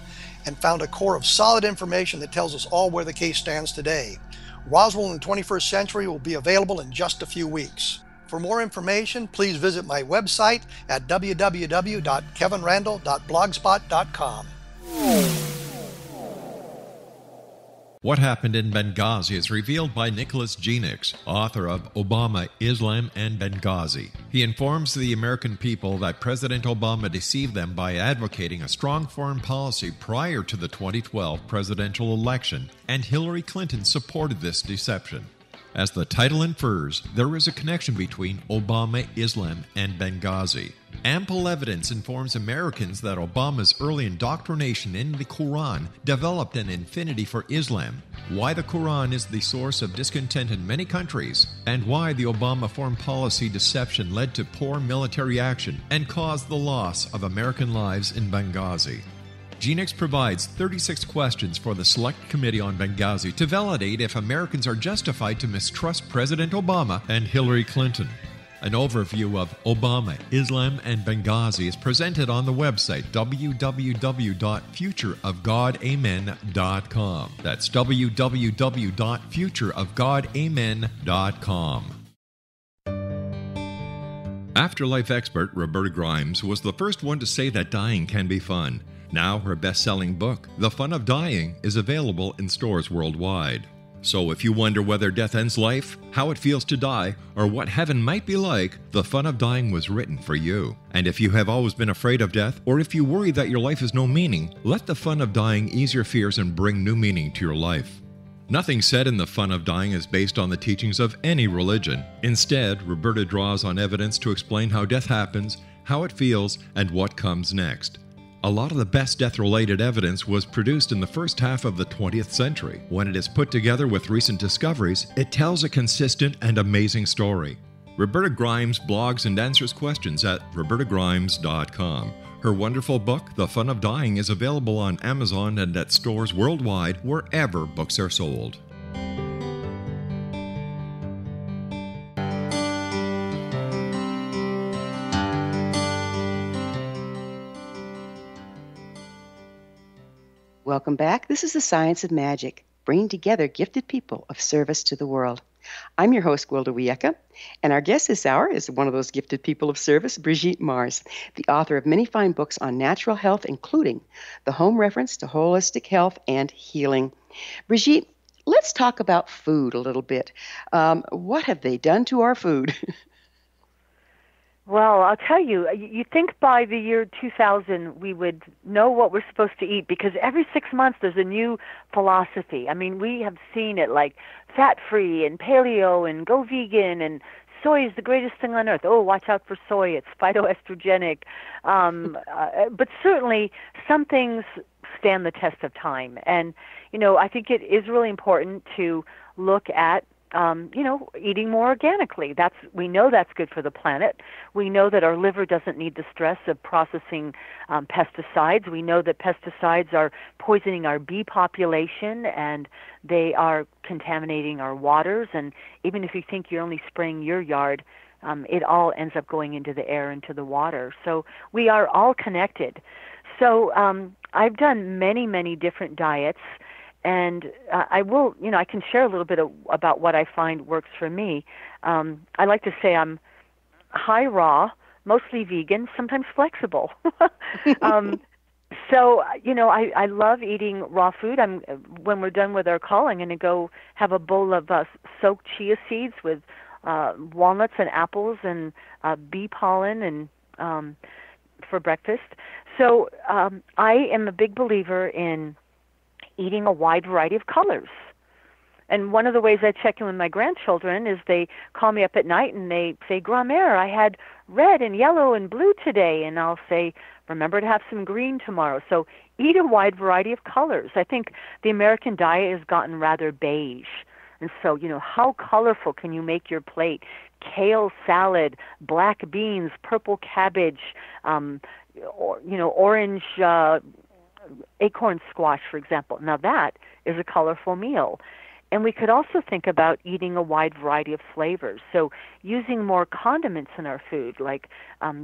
and found a core of solid information that tells us all where the case stands today. Roswell in the 21st century will be available in just a few weeks. For more information, please visit my website at www.kevinrandle.blogspot.com. What Happened in Benghazi is revealed by Nicholas Genix, author of Obama, Islam, and Benghazi. He informs the American people that President Obama deceived them by advocating a strong foreign policy prior to the 2012 presidential election, and Hillary Clinton supported this deception. As the title infers, there is a connection between Obama, Islam, and Benghazi. Ample evidence informs Americans that Obama's early indoctrination in the Quran developed an affinity for Islam, why the Quran is the source of discontent in many countries, and why the Obama foreign policy deception led to poor military action and caused the loss of American lives in Benghazi. Genix provides 36 questions for the Select Committee on Benghazi to validate if Americans are justified to mistrust President Obama and Hillary Clinton. An overview of Obama, Islam, and Benghazi is presented on the website www.futureofgodamen.com. That's www.futureofgodamen.com. Afterlife expert Roberta Grimes was the first one to say that dying can be fun. Now her best-selling book, The Fun of Dying, is available in stores worldwide. So if you wonder whether death ends life, how it feels to die, or what heaven might be like, The Fun of Dying was written for you. And if you have always been afraid of death, or if you worry that your life has no meaning, let The Fun of Dying ease your fears and bring new meaning to your life. Nothing said in The Fun of Dying is based on the teachings of any religion. Instead, Roberta draws on evidence to explain how death happens, how it feels, and what comes next. A lot of the best death-related evidence was produced in the first half of the 20th century. When it is put together with recent discoveries, it tells a consistent and amazing story. Roberta Grimes blogs and answers questions at robertagrimes.com. Her wonderful book, The Fun of Dying, is available on Amazon and at stores worldwide wherever books are sold. Welcome back. This is The Science of Magic, bringing together gifted people of service to the world. I'm your host, Gwilda Wiyaka, and our guest this hour is one of those gifted people of service, BRIGITTE Mars, the author of many fine books on natural health, including The Home Reference to Holistic Health and Healing. BRIGITTE, let's talk about food a little bit. What have they done to our food? Well, I'll tell you, you think by the year 2000 we would know what we're supposed to eat, because every 6 months there's a new philosophy. I mean, we have seen it like fat-free and paleo and go vegan and soy is the greatest thing on earth. Oh, watch out for soy. It's phytoestrogenic. But certainly some things stand the test of time. And, you know, I think it is really important to look at eating more organically. We know that's good for the planet. We know that our liver doesn't need the stress of processing pesticides. We know that pesticides are poisoning our bee population, and they are contaminating our waters. And even if you think you're only spraying your yard, it all ends up going into the air, into the water. So we are all connected. So I've done many, many different diets. And I can share a little bit about what I find works for me. I like to say I'm high raw, mostly vegan, sometimes flexible. So, I love eating raw food. When we're done with our call, I'm going to go have a bowl of soaked chia seeds with walnuts and apples and bee pollen and for breakfast. So I am a big believer in eating a wide variety of colors. And one of the ways I check in with my grandchildren is they call me up at night and they say, "Grand-mère, I had red and yellow and blue today." And I'll say, "Remember to have some green tomorrow." So eat a wide variety of colors. I think the American diet has gotten rather beige. And so, how colorful can you make your plate? Kale salad, black beans, purple cabbage, orange acorn squash, for example. Now that is a colorful meal. And we could also think about eating a wide variety of flavors. So using more condiments in our food, like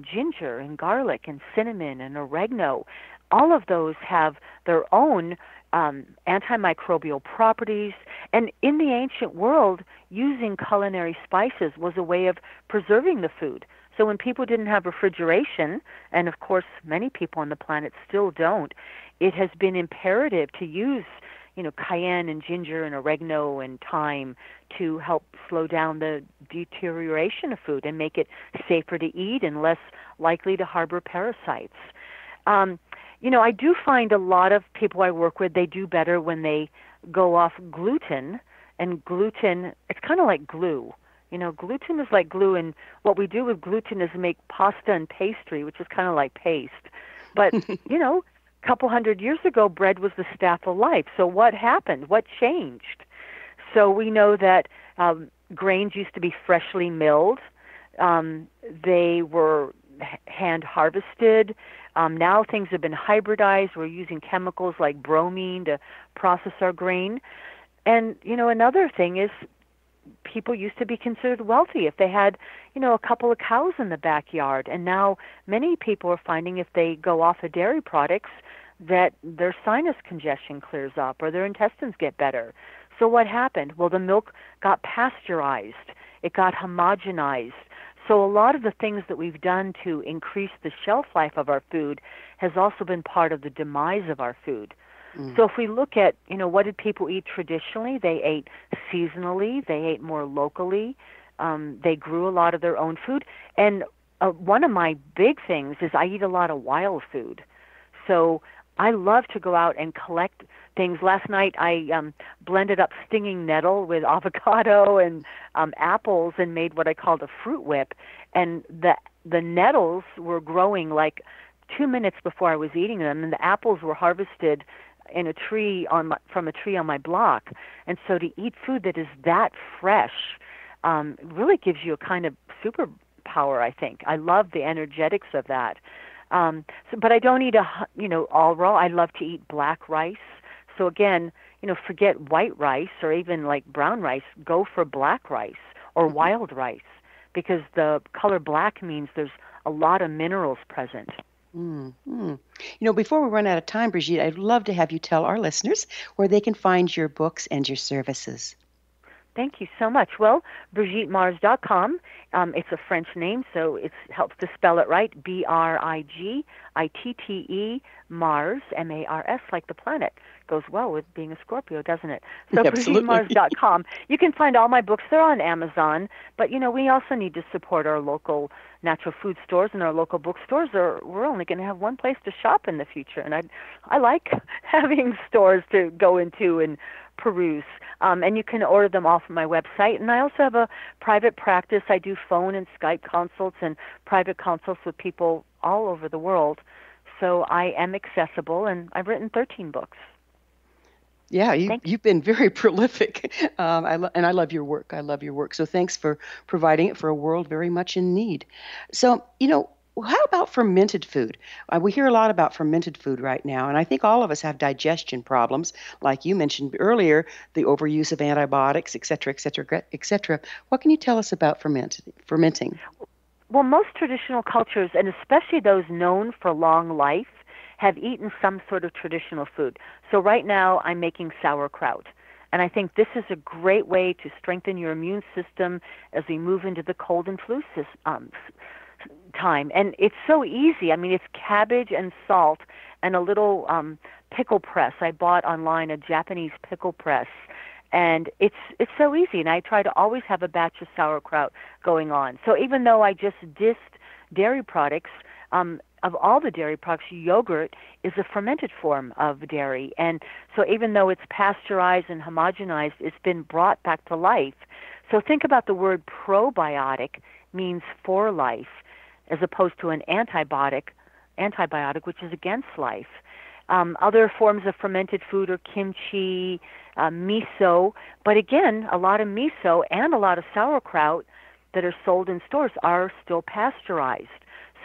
ginger and garlic and cinnamon and oregano. All of those have their own antimicrobial properties. And in the ancient world, using culinary spices was a way of preserving the food. So when people didn't have refrigeration, and of course many people on the planet still don't, it has been imperative to use, cayenne and ginger and oregano and thyme to help slow down the deterioration of food and make it safer to eat and less likely to harbor parasites. I do find a lot of people I work with, they do better when they go off gluten. And gluten, it's kind of like glue. Gluten is like glue, and what we do with gluten is make pasta and pastry, which is kind of like paste. But, a couple hundred years ago, bread was the staff of life. So what happened? What changed? So we know that grains used to be freshly milled. They were hand harvested. Now things have been hybridized. We're using chemicals like bromine to process our grain. And, another thing is people used to be considered wealthy if they had, a couple of cows in the backyard. And now many people are finding if they go off of dairy products that their sinus congestion clears up or their intestines get better. So what happened? Well, the milk got pasteurized. It got homogenized. So a lot of the things that we've done to increase the shelf life of our food has also been part of the demise of our food. So if we look at, what did people eat traditionally? They ate seasonally. They ate more locally. They grew a lot of their own food. And one of my big things is I eat a lot of wild food. So I love to go out and collect things. Last night I blended up stinging nettle with avocado and apples and made what I called a fruit whip. And the nettles were growing like 2 minutes before I was eating them, and the apples were harvested in a tree from a tree on my block. And so to eat food that is that fresh really gives you a kind of superpower, I think. I love the energetics of that. But I don't eat all raw. I love to eat black rice. So again, forget white rice or even like brown rice. Go for black rice or wild rice, because the color black means there's a lot of minerals present. Before we run out of time, Brigitte, I'd love to have you tell our listeners where they can find your books and your services. Thank you so much. Well, BrigitteMars.com. It's a French name, so it helps to spell it right. BRIGITTE Mars, MARS, like the planet. Goes well with being a Scorpio, doesn't it? So BrigitteMars.com. You can find all my books. They're on Amazon. But, we also need to support our local natural food stores and our local bookstores, or we're only going to have one place to shop in the future. And I like having stores to go into and peruse. And you can order them all from my website. And I also have a private practice. I do phone and Skype consults and private consults with people all over the world. So I am accessible, and I've written 13 books. Yeah, you've been very prolific, and I love your work. I love your work. So thanks for providing it for a world very much in need. So, how about fermented food? We hear a lot about fermented food right now, and I think all of us have digestion problems, like you mentioned earlier, the overuse of antibiotics, et cetera, et cetera, et cetera. What can you tell us about fermenting? Well, most traditional cultures, and especially those known for long life, have eaten some sort of traditional food. So right now I'm making sauerkraut. And I think this is a great way to strengthen your immune system as we move into the cold and flu time. And it's so easy. I mean, it's cabbage and salt and a little pickle press. I bought online a Japanese pickle press. And it's so easy. And I try to always have a batch of sauerkraut going on. So even though I just dissed dairy products, of all the dairy products, yogurt is a fermented form of dairy. And so even though it's pasteurized and homogenized, it's been brought back to life. So think about the word probiotic means for life, as opposed to an antibiotic, which is against life. Other forms of fermented food are kimchi, miso. But again, a lot of miso and a lot of sauerkraut that are sold in stores are still pasteurized.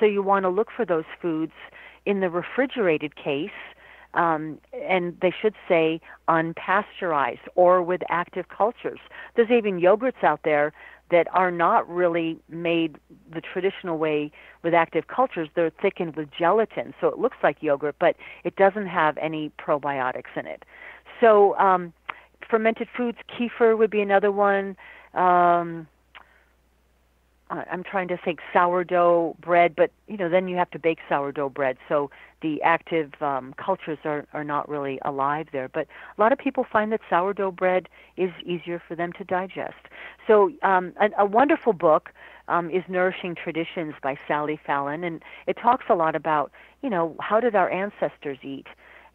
So you want to look for those foods in the refrigerated case, and they should say unpasteurized or with active cultures. There's even yogurts out there that are not really made the traditional way with active cultures. They're thickened with gelatin, so it looks like yogurt, but it doesn't have any probiotics in it. So fermented foods, kefir would be another one. I'm trying to think sourdough bread, but then you have to bake sourdough bread, so the active cultures are not really alive there. But a lot of people find that sourdough bread is easier for them to digest. So a wonderful book is Nourishing Traditions by Sally Fallon, and it talks a lot about, how did our ancestors eat,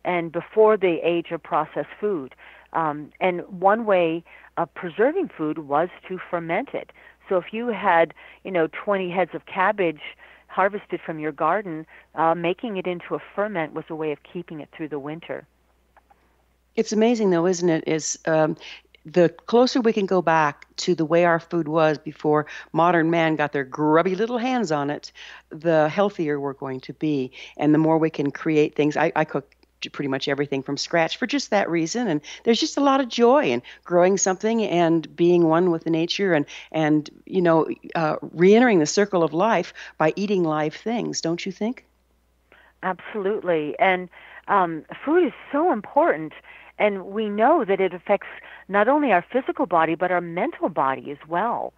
and before the age of processed food. And one way of preserving food was to ferment it. So if you had, 20 heads of cabbage harvested from your garden, making it into a ferment was a way of keeping it through the winter. It's amazing, though, isn't it? The closer we can go back to the way our food was before modern man got their grubby little hands on it, the healthier we're going to be. And the more we can create things. I cook pretty much everything from scratch for just that reason, and there's just a lot of joy in growing something and being one with the nature and re-entering the circle of life by eating live things, don't you think? Absolutely. And food is so important, and we know that it affects not only our physical body but our mental body as well.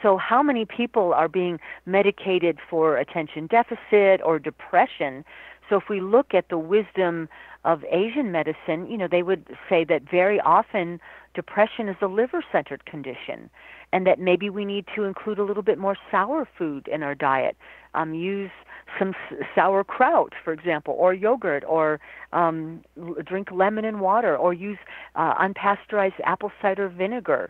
So how many people are being medicated for attention deficit or depression? So if we look at the wisdom of Asian medicine, they would say that very often depression is a liver-centered condition, and that maybe we need to include a little bit more sour food in our diet. Use some sauerkraut, for example, or yogurt, or drink lemon and water, or use unpasteurized apple cider vinegar.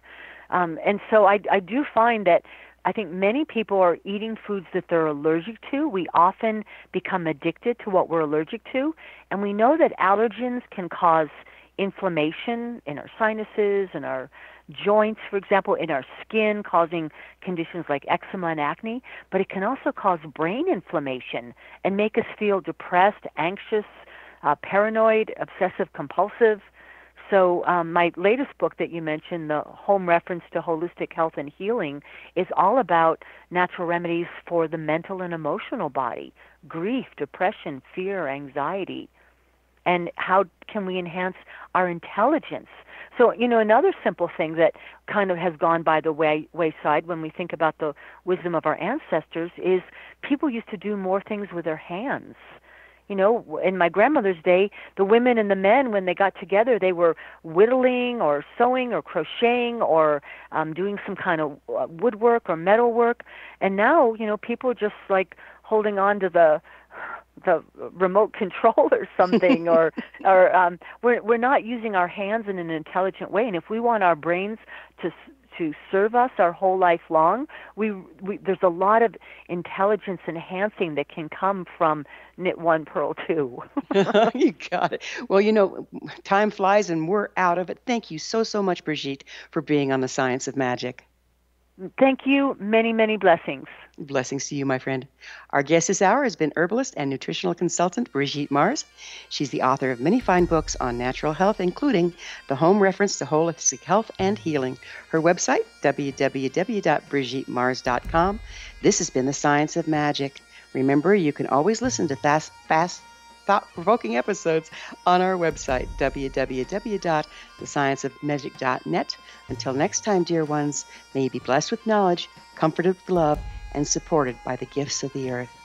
And so I do find that I think many people are eating foods that they're allergic to. We often become addicted to what we're allergic to, and we know that allergens can cause inflammation in our sinuses, in our joints, for example, in our skin, causing conditions like eczema and acne, but it can also cause brain inflammation and make us feel depressed, anxious, paranoid, obsessive compulsive. So my latest book that you mentioned, The Home Reference to Holistic Health and Healing, is all about natural remedies for the mental and emotional body, grief, depression, fear, anxiety, and how can we enhance our intelligence. So, another simple thing that kind of has gone by the wayside when we think about the wisdom of our ancestors is people used to do more things with their hands. In my grandmother's day, the women and the men, when they got together, they were whittling or sewing or crocheting or doing some kind of woodwork or metalwork. And now, people are just like holding on to the remote control or something, or we're not using our hands in an intelligent way. And if we want our brains to to serve us our whole life long. There's a lot of intelligence enhancing that can come from knit one, purl two. You got it. Well, time flies and we're out of it. Thank you so much, Brigitte, for being on The Science of Magic. Thank you. Many, many blessings. Blessings to you, my friend. Our guest this hour has been herbalist and nutritional consultant Brigitte Mars. She's the author of many fine books on natural health, including The Home Reference to Holistic Health and Healing. Her website, www.brigittemars.com. This has been The Science of Magic. Remember, you can always listen to fast, thought-provoking episodes on our website, www.thescienceofmagic.net. Until next time, dear ones, may you be blessed with knowledge, comforted with love, and supported by the gifts of the earth.